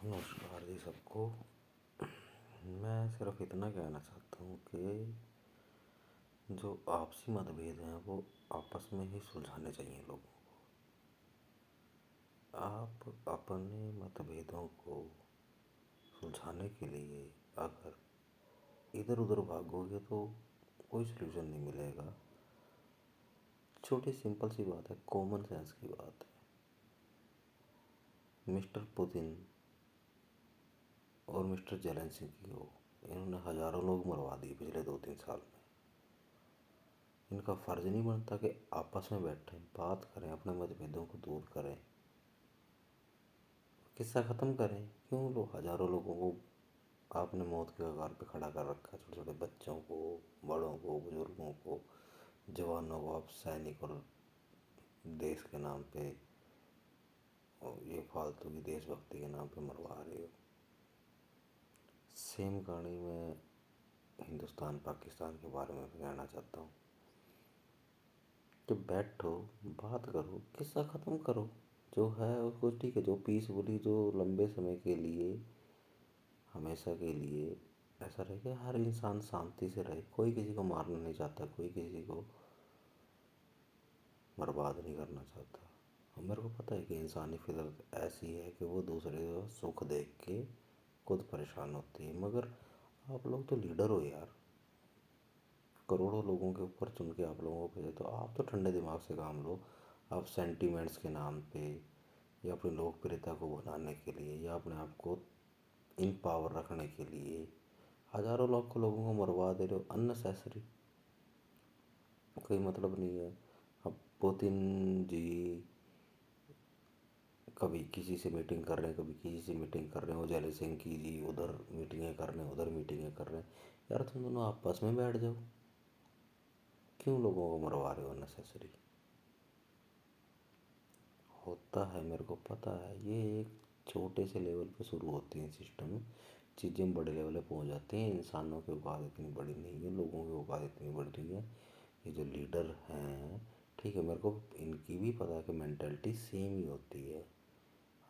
नमस्कार जी सबको। मैं सिर्फ इतना कहना चाहता हूँ कि जो आपसी मतभेद हैं वो आपस में ही सुलझाने चाहिए लोगों को। आप अपने मतभेदों को सुलझाने के लिए अगर इधर उधर भागोगे तो कोई सलूशन नहीं मिलेगा। छोटी सिंपल सी बात है, कॉमन सेंस की बात है। मिस्टर पुतिन और मिस्टर जेलेंस्की को इन्होंने हजारों लोग मरवा दिए पिछले 2-3 साल में। इनका फर्ज नहीं बनता कि आपस में बैठें, बात करें, अपने मतभेदों को दूर करें, किस्सा ख़त्म करें? क्यों हजारों लोगों को आपने मौत के कगार पे खड़ा कर रखा है। छोटे छोटे बच्चों को, बड़ों को, बुजुर्गों को, जवानों को आप सैनिक और देश के नाम पे और ये फालतू की देशभक्ति के नाम पे मरवा रहे हो। सेम कहानी में हिंदुस्तान पाकिस्तान के बारे में भी कहना चाहता हूँ कि बैठो, बात करो, किस्सा ख़त्म करो। जो है उसको ठीक है, जो पीसफुली, जो लंबे समय के लिए, हमेशा के लिए ऐसा रहे कि हर इंसान शांति से रहे। कोई किसी को मारना नहीं चाहता, कोई किसी को बर्बाद नहीं करना चाहता। और मेरे को पता है कि इंसानी फितरत ऐसी है कि वो दूसरे का सुख देख के खुद परेशान होती है। मगर आप लोग तो लीडर हो यार, करोड़ों लोगों के ऊपर चुन के आप लोगों को भेजे, तो आप तो ठंडे दिमाग से काम लो। आप सेंटिमेंट्स के नाम पे या अपनी लोकप्रियता को बनाने के लिए या अपने आप को इन पावर रखने के लिए हजारों लाखों लोगों को मरवा दे रहे हो अननेसेसरी। कोई मतलब नहीं है। अब पुतिन जी कभी किसी से मीटिंग कर रहे हैं, कभी किसी से मीटिंग कर रहे हैं, वो जेलेंस्की जी उधर मीटिंगें कर रहे हैं, उधर मीटिंगें कर रहे हैं। यार तुम दोनों आपस में बैठ जाओ, क्यों लोगों को मरवा रहे हो अननेसेसरी? होता है, मेरे को पता है। ये एक छोटे से लेवल पे शुरू होती है सिस्टम, चीज़ें बड़े लेवल पे पहुंच जाती हैं। इंसानों की औकात इतनी बड़ी नहीं है, लोगों की औकात इतनी बड़ी है। ये जो लीडर हैं, ठीक है, मेरे को इनकी भी पता है कि मेंटेलिटी सेम ही होती है,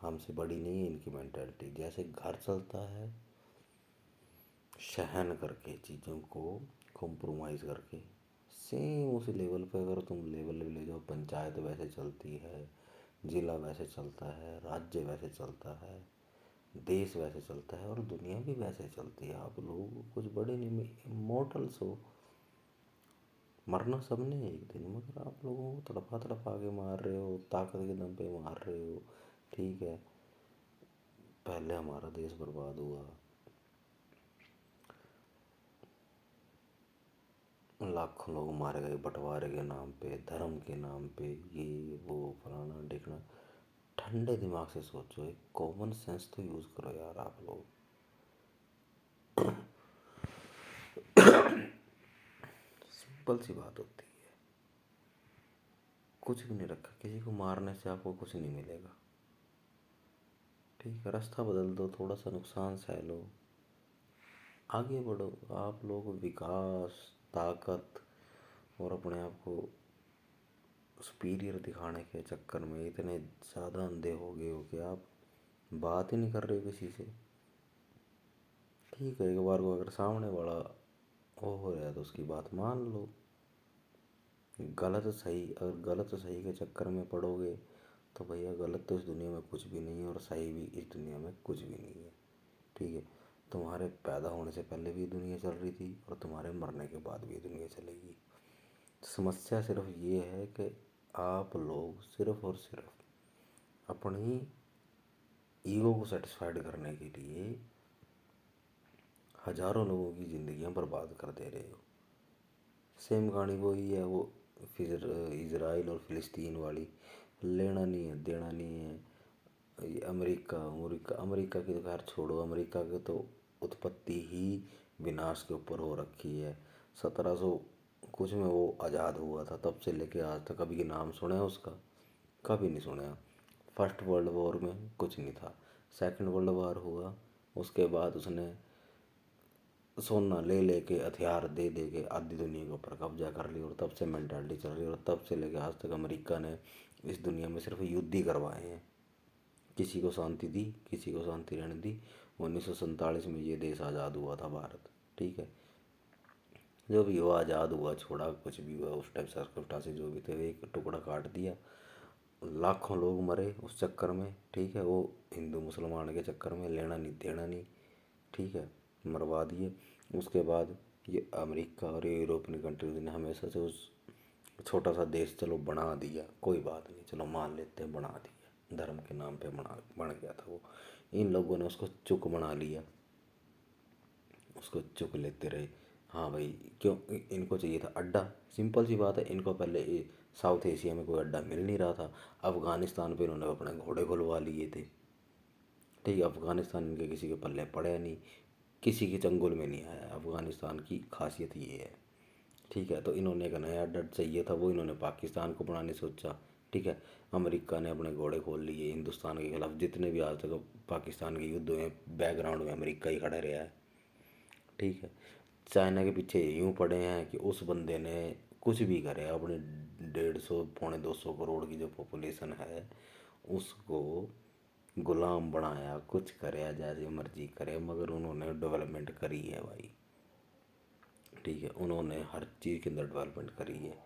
हमसे बड़ी नहीं है इनकी मेंटेलिटी। जैसे घर चलता है सहन करके, चीज़ों को कॉम्प्रोमाइज़ करके, सेम उसी लेवल पे अगर तुम लेवल ले जाओ, पंचायत वैसे चलती है, ज़िला वैसे चलता है, राज्य वैसे चलता है, देश वैसे चलता है और दुनिया भी वैसे चलती है। आप लोग कुछ बड़े नहीं, मॉर्टल्स हो, मरना सबने एक दिन। मगर आप लोगों को तड़पा तड़पा के मार रहे हो, ताकत के दम पे मार रहे हो। ठीक है, पहले हमारा देश बर्बाद हुआ, लाखों लोग मारे गए बंटवारे के नाम पे, धर्म के नाम पे, ये वो फलाना ढिकना। ठंडे दिमाग से सोचो, एक कॉमन सेंस तो यूज़ करो यार आप लोग। सिंपल सी बात होती है, कुछ भी नहीं रखा, किसी को मारने से आपको कुछ नहीं मिलेगा। ठीक है, रास्ता बदल दो, थोड़ा सा नुकसान सह लो, आगे बढ़ो। आप लोग विकास, ताकत और अपने आप को सुपीरियर दिखाने के चक्कर में इतने ज़्यादा अंधे हो गए हो कि आप बात ही नहीं कर रहे हो किसी से। ठीक है, एक बार को अगर सामने वाला वो हो रहा है तो उसकी बात मान लो। गलत सही, अगर गलत सही के चक्कर में पड़ोगे तो भैया गलत तो इस दुनिया में कुछ भी नहीं है और सही भी इस दुनिया में कुछ भी नहीं है। ठीक है, तुम्हारे पैदा होने से पहले भी दुनिया चल रही थी और तुम्हारे मरने के बाद भी दुनिया चलेगी। समस्या सिर्फ ये है कि आप लोग सिर्फ और सिर्फ अपनी ईगो को सेटिस्फाइड करने के लिए हजारों लोगों की ज़िंदगियां बर्बाद कर दे रहे हो। सेम कहानी वही है, वो फिर इज़राइल और फ़िलिस्तीन वाली। लेना नहीं है, देना नहीं है। ये अमेरिका अमेरिका अमेरिका की तो खैर छोड़ो, अमेरिका की तो उत्पत्ति ही विनाश के ऊपर हो रखी है। 1700 कुछ में वो आज़ाद हुआ था, तब से लेके आज तक कभी नाम सुना है उसका? कभी नहीं सुना। फर्स्ट वर्ल्ड वॉर में कुछ नहीं था, सेकंड वर्ल्ड वॉर हुआ, उसके बाद उसने सोना ले लेके, हथियार दे दे के आधी दुनिया के ऊपर कब्जा कर लिया और तब से मेंटालिटी चल रही है। और तब से लेके आज तक अमेरिका ने इस दुनिया में सिर्फ युद्ध ही करवाए हैं, किसी को शांति दी, किसी को शांति रहने दी। 1947 में ये देश आज़ाद हुआ था भारत, ठीक है। जो भी हुआ आज़ाद हुआ, छोड़ा कुछ भी हुआ, उस टाइम सरकमस्टांस जो भी थे एक टुकड़ा काट दिया, लाखों लोग मरे उस चक्कर में, ठीक है। वो हिंदू मुसलमान के चक्कर में, लेना नहीं देना नहीं, ठीक है, मरवा दिए। उसके बाद ये अमेरिका और यूरोपियन कंट्रीज ने हमेशा से उस छोटा सा देश चलो बना दिया, कोई बात नहीं, चलो मान लेते हैं बना दिया, धर्म के नाम पे बन गया था वो। इन लोगों ने उसको चुक बना लिया, उसको चुक लेते रहे। हाँ भाई, क्यों इनको चाहिए था अड्डा, सिंपल सी बात है। इनको पहले साउथ एशिया में कोई अड्डा मिल नहीं रहा था। अफ़गानिस्तान पे इन्होंने अपने घोड़े खुलवा लिए थे, ठीक है। अफ़गानिस्तान इनके किसी के पल्ले पड़े नहीं, किसी के चंगुल में नहीं आया। अफ़गानिस्तान की खासियत ये है, ठीक है। तो इन्होंने एक नया अड्डा चाहिए था, वो इन्होंने पाकिस्तान को बनाने सोचा, ठीक है। अमेरिका ने अपने घोड़े खोल लिए हिंदुस्तान के खिलाफ। जितने भी आज तक पाकिस्तान के युद्ध हुए, बैकग्राउंड में अमेरिका ही खड़ा रहा है, ठीक है। चाइना के पीछे यूं पड़े हैं कि उस बंदे ने कुछ भी करे, अपने 150 पौने 200 करोड़ की जो पॉपुलेशन है उसको गुलाम बनाया, कुछ करे जैसे मर्जी करे, मगर उन्होंने डेवलपमेंट करी है भाई, ठीक है। उन्होंने हर चीज़ के अंदर डेवलपमेंट करी है,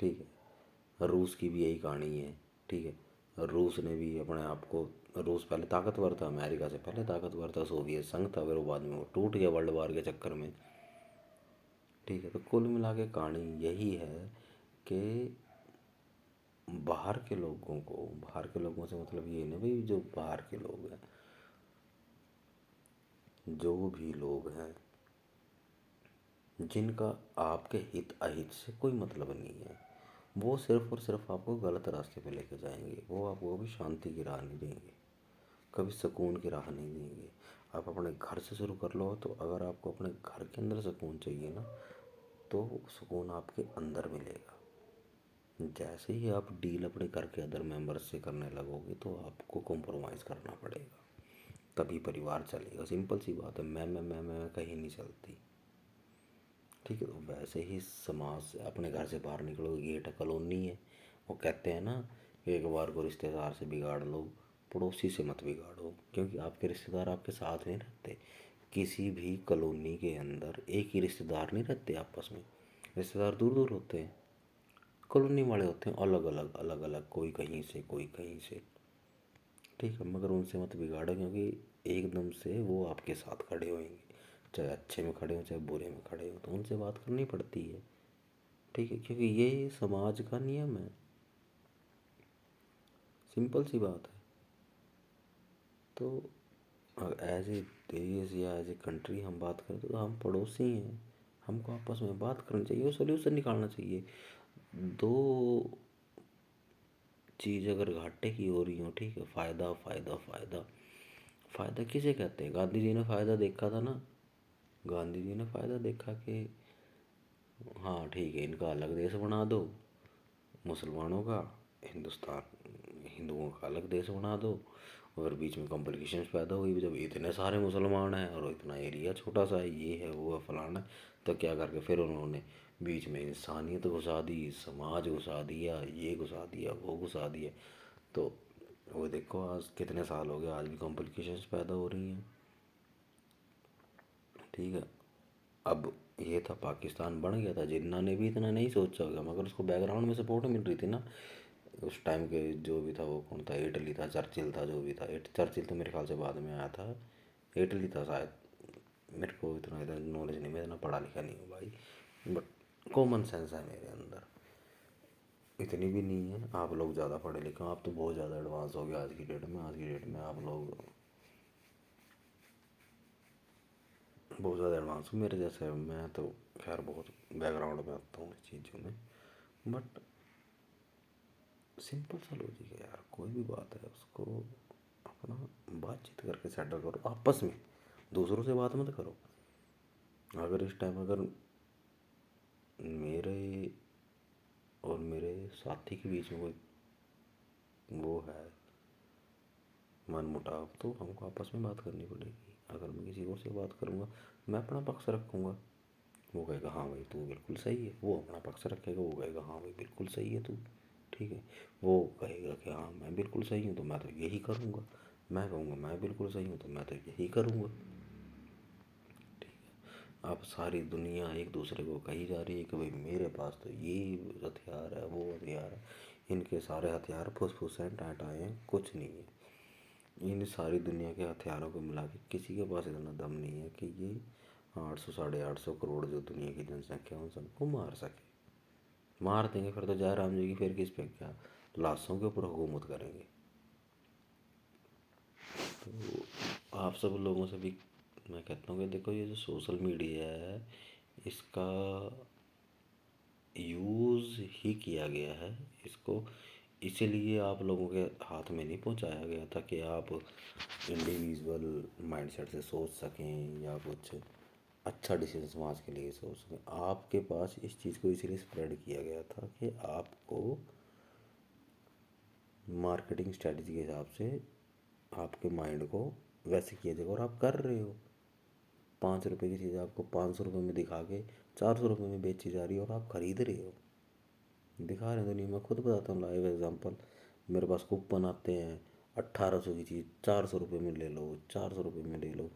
ठीक है। रूस की भी यही कहानी है, ठीक है। रूस ने भी अपने आप को, रूस पहले ताकतवर था, अमेरिका से पहले ताकतवर था, सोवियत संघ था, फिर वो बाद में वो टूट गया वर्ल्ड वार के चक्कर में, ठीक है। तो कुल मिला के कहानी यही है कि बाहर के लोगों को, बाहर के लोगों से मतलब ये नहीं भाई, जो बाहर के लोग हैं, जो भी लोग हैं जिनका आपके हित अहित से कोई मतलब नहीं है, वो सिर्फ और सिर्फ आपको गलत रास्ते पे लेके जाएंगे। वो आपको कभी शांति की राह नहीं देंगे, कभी सुकून की राह नहीं देंगे। आप अपने घर से शुरू कर लो। तो अगर आपको अपने घर के अंदर सुकून चाहिए ना, तो सुकून आपके अंदर मिलेगा। जैसे ही आप डील अपने घर के अदर मेंबर्स से करने लगोगे तो आपको कॉम्प्रोमाइज़ करना पड़ेगा, तभी परिवार चलेगा। सिंपल सी बात है, मैं कहीं नहीं चलती, ठीक है। तो वैसे ही समाज से, अपने घर से बाहर निकलो, गेट कॉलोनी है। वो कहते हैं ना कि एक बार को रिश्तेदार से बिगाड़ लो, पड़ोसी से मत बिगाड़ो, क्योंकि आपके रिश्तेदार आपके साथ नहीं रहते। किसी भी कॉलोनी के अंदर एक ही रिश्तेदार नहीं रहते आपस में, रिश्तेदार दूर दूर होते हैं। कॉलोनी वाले होते हैं अलग अलग अलग अलग, कोई कहीं से कोई कहीं से, ठीक है। मगर उनसे मत बिगाड़ो, क्योंकि एकदम से वो आपके साथ खड़े होंगे, चाहे अच्छे में खड़े हों चाहे बुरे में खड़े हों, तो उनसे बात करनी पड़ती है, ठीक है। क्योंकि ये समाज का नियम है, सिंपल सी बात है। तो एज ए देश या एज ए कंट्री हम बात करें तो हम पड़ोसी हैं, हमको आपस में बात करनी चाहिए और सोल्यूशन निकालना चाहिए। दो चीज़ अगर घाटे की हो रही हो, ठीक है, फ़ायदा फ़ायदा फ़ायदा, फ़ायदा किसे कहते हैं? गांधी जी ने फ़ायदा देखा था ना, गांधी जी ने फ़ायदा देखा कि हाँ ठीक है, इनका अलग देश बना दो, मुसलमानों का, हिंदुस्तान हिंदुओं का अलग देश बना दो। और बीच में कॉम्प्लिकेशंस पैदा हुई, जब इतने सारे मुसलमान हैं और इतना एरिया छोटा सा है, ये है वो है फलाना है, तो क्या करके फिर उन्होंने बीच में इंसानियत घुसा दी, समाज घुसा दिया, ये घुसा दिया वो घुसा दिया। तो वो देखो आज कितने साल हो गए, आज भी कॉम्प्लिकेशंस पैदा हो रही हैं, ठीक है। अब ये था, पाकिस्तान बन गया था, जिन्ना ने भी इतना नहीं सोचा होगा, मगर उसको बैकग्राउंड में सपोर्ट मिल रही थी ना। उस टाइम के जो भी था, वो कौन था, इटली था, चर्चिल था, जो भी था, चर्चिल तो मेरे ख्याल से बाद में आया था, इटली था शायद। मेरे को इतना इतना नॉलेज नहीं, मैं इतना पढ़ा लिखा नहीं हूँ भाई, बट कॉमन सेंस है मेरे अंदर, इतनी भी नहीं है। आप लोग ज़्यादा पढ़े लिखे हो, आप तो बहुत ज़्यादा एडवांस हो गए आज की डेट में। आज की डेट में आप लोग बहुत ज़्यादा एडवांस हो मेरे जैसे। मैं तो खैर बहुत बैकग्राउंड में आता हूँ इस चीज़ों में, बट सिंपल सा लॉजिक है यार, कोई भी बात है उसको अपना बातचीत करके सेटल करो आपस में, दूसरों से बात मत करो। अगर इस टाइम अगर मेरे और मेरे साथी के बीच में कोई वो है मन मुटाव, तो हमको आपस में बात करनी पड़ेगी। अगर मैं किसी और से बात करूँगा, मैं अपना पक्ष रखूँगा, वो कहेगा हाँ भाई तू बिल्कुल सही है, वो अपना पक्ष रखेगा, वो कहेगा हाँ भाई बिल्कुल सही है तू, ٹھیک ہے، وہ کہے گا کہ ہاں میں بالکل صحیح ہوں تو میں تو یہی کروں گا، میں کہوں گا میں بالکل صحیح ہوں تو میں تو یہی کروں گا. اب ساری دنیا ایک دوسرے کو کہی جا رہی ہے کہ بھائی میرے پاس تو یہ ہتھیار ہے، وہ ہتھیار ہے، ان کے سارے ہتھیار پھوس پھوس ہیں، ٹائیں ہیں، کچھ نہیں ہے. ان ساری دنیا کے ہتھیاروں کو ملا کے کسی کے پاس اتنا دم نہیں ہے کہ یہ 800 ساڑھے 800 کروڑ جو دنیا کی جن سنکھیا ان سب کو مار سکے. مار دیں گے پھر تو جائے رام جی کی، پھر کس پہ کیا لاشوں کے اوپر حکومت کریں گے. تو آپ سب لوگوں سے بھی میں کہتا ہوں کہ دیکھو یہ جو سوشل میڈیا ہے اس کا یوز ہی کیا گیا ہے، اس کو اسی لیے آپ لوگوں کے ہاتھ میں نہیں پہنچایا گیا تھا کہ آپ انڈیویژول مائنڈ سیٹ سے سوچ سکیں یا کچھ اچھا ڈیسیزن سماج کے لیے سوچ سکیں. آپ کے پاس اس چیز کو اسی لیے اسپریڈ کیا گیا تھا کہ آپ کو مارکیٹنگ اسٹریٹجی کے حساب سے آپ کے مائنڈ کو ویسے کیا جائے گا، اور آپ کر رہے ہو. 5 روپے کی چیز آپ کو 500 روپے میں دکھا کے 400 روپے میں بیچی جا رہی ہے اور آپ خرید رہے ہو. دکھا رہے ہیں دنیا میں، خود بتاتا ہوں لائیو ایگزامپل. میرے پاس کوپن آتے ہیں 1800 کی چیز 400 روپے میں لے لو، 400 روپے میں لے لو.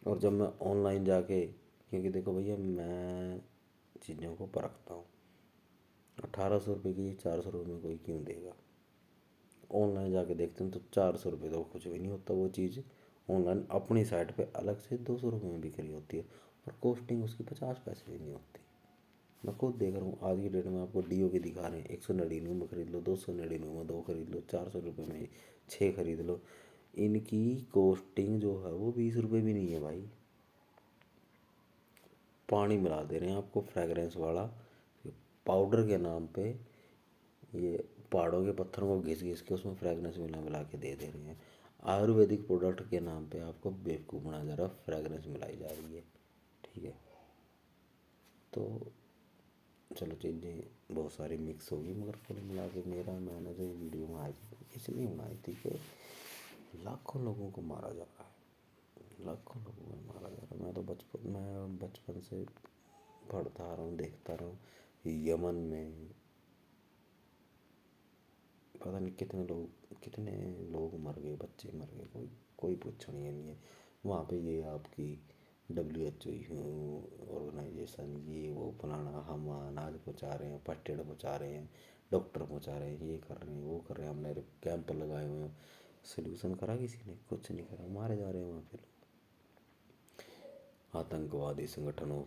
اور جب میں آن لائن جا کے، کیونکہ دیکھو بھیا میں چیزوں کو پرکھتا ہوں، 1800 روپے کی 400 روپے میں کوئی کیوں دے گا. آن لائن جا کے دیکھتے ہیں تو 400 روپے تو کچھ بھی نہیں ہوتا. وہ چیز آن لائن اپنی سائٹ پہ الگ سے 200 روپے میں بک رہی ہوتی ہے اور کوسٹنگ اس کی 50 پیسے بھی نہیں ہوتی. میں خود دیکھ رہا ہوں آج کی ڈیٹ میں آپ کو ڈی او کی دکھا رہے ہیں 199 میں خرید لو، 299 میں 2 خرید لو، 400 روپے میں 6 خرید لو. ان کی کوسٹنگ جو ہے وہ 20 روپے بھی نہیں ہے بھائی. پانی ملا دے رہے ہیں آپ کو فریگرنس والا پاؤڈر کے نام پہ. یہ پہاڑوں کے پتھروں کو گھس گھس کے اس میں فریگرنس ملا ملا کے دے رہے ہیں. آیورویدک پروڈکٹ کے نام پہ آپ کو بیوقوف بنایا جا رہا ہے، فریگرنس ملائی جا رہی ہے. ٹھیک ہے، تو چلو چیزیں بہت ساری مکس ہوگی، مگر کل ملا کے میں نے جو یہ ویڈیو بنائی تھی اس لیے بنائی تھی کہ لاکھوں لوگوں کو مارا جا رہا ہے، لاکھوں لوگوں کو مارا جا رہا ہے. میں بچپن سے پڑھتا آ رہا ہوں، دیکھتا رہا ہوں یمن میں پتہ نہیں کتنے لوگ مر گئے، بچے مر گئے، کوئی پوچھنے نہیں ہے. وہاں پہ یہ آپ کی WHO آرگنائزیشن یہ وہ فلانا، ہم اناج پہنچا رہے ہیں، فرسٹ ایڈ پہنچا رہے ہیں، ڈاکٹر پہنچا رہے ہیں، یہ کر رہے ہیں، وہ کر رہے ہیں، ہم نے کیمپ لگائے ہوئے ہیں. سلوشن کرا کسی نے؟ کچھ نہیں کرا. مارے جا رہے ہیں وہاں پہ لوگ. آتنکوادی سنگٹھنوں